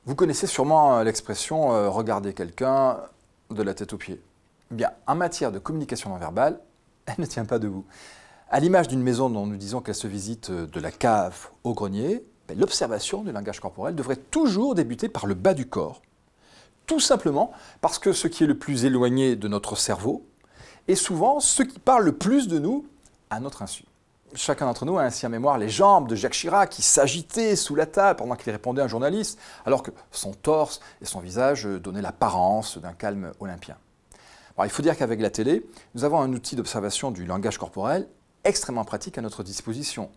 Vous connaissez sûrement l'expression « regarder quelqu'un de la tête aux pieds ». Bien, en matière de communication non verbale, elle ne tient pas debout. À l'image d'une maison dont nous disons qu'elle se visite de la cave au grenier, l'observation du langage corporel devrait toujours débuter par le bas du corps. Tout simplement parce que ce qui est le plus éloigné de notre cerveau est souvent ce qui parle le plus de nous à notre insu. Chacun d'entre nous a ainsi en mémoire les jambes de Jacques Chirac qui s'agitaient sous la table pendant qu'il répondait à un journaliste, alors que son torse et son visage donnaient l'apparence d'un calme olympien. Alors, il faut dire qu'avec la télé, nous avons un outil d'observation du langage corporel extrêmement pratique à notre disposition.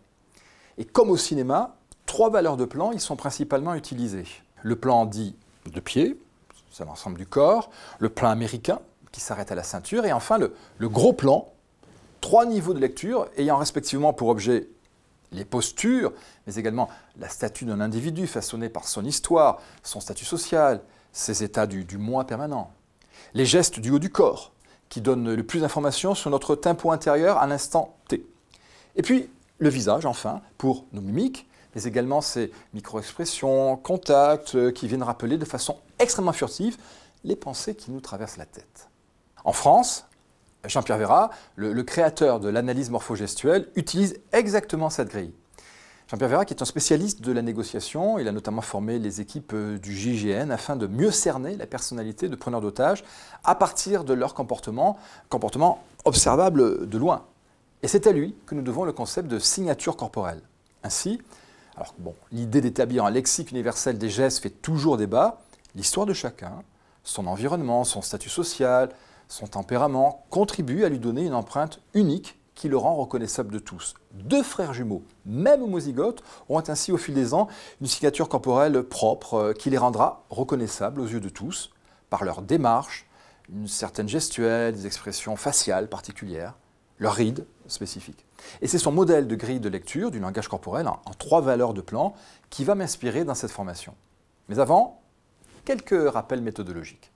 Et comme au cinéma, 3 valeurs de plan y sont principalement utilisées. Le plan dit de pied, c'est l'ensemble du corps, le plan américain, qui s'arrête à la ceinture, et enfin le gros plan, 3 niveaux de lecture ayant respectivement pour objet les postures, mais également la statue d'un individu façonné par son histoire, son statut social, ses états du moi permanent. Les gestes du haut du corps, qui donnent le plus d'informations sur notre tempo intérieur à l'instant T. Et puis le visage, enfin, pour nos mimiques, mais également ces micro-expressions, contacts, qui viennent rappeler de façon extrêmement furtive les pensées qui nous traversent la tête. En France, Jean-Pierre Véra, le créateur de l'analyse morphogestuelle, utilise exactement cette grille. Jean-Pierre Véra, qui est un spécialiste de la négociation, il a notamment formé les équipes du GIGN afin de mieux cerner la personnalité de preneurs d'otages à partir de leur comportement observable de loin. Et c'est à lui que nous devons le concept de signature corporelle. Ainsi, l'idée d'établir un lexique universel des gestes fait toujours débat, l'histoire de chacun, son environnement, son statut social, son tempérament contribue à lui donner une empreinte unique qui le rend reconnaissable de tous. 2 frères jumeaux, même homozygotes, auront ainsi au fil des ans une signature corporelle propre qui les rendra reconnaissables aux yeux de tous par leur démarche, une certaine gestuelle, des expressions faciales particulières, leur ride spécifique. Et c'est son modèle de grille de lecture du langage corporel en 3 valeurs de plan qui va m'inspirer dans cette formation. Mais avant, quelques rappels méthodologiques.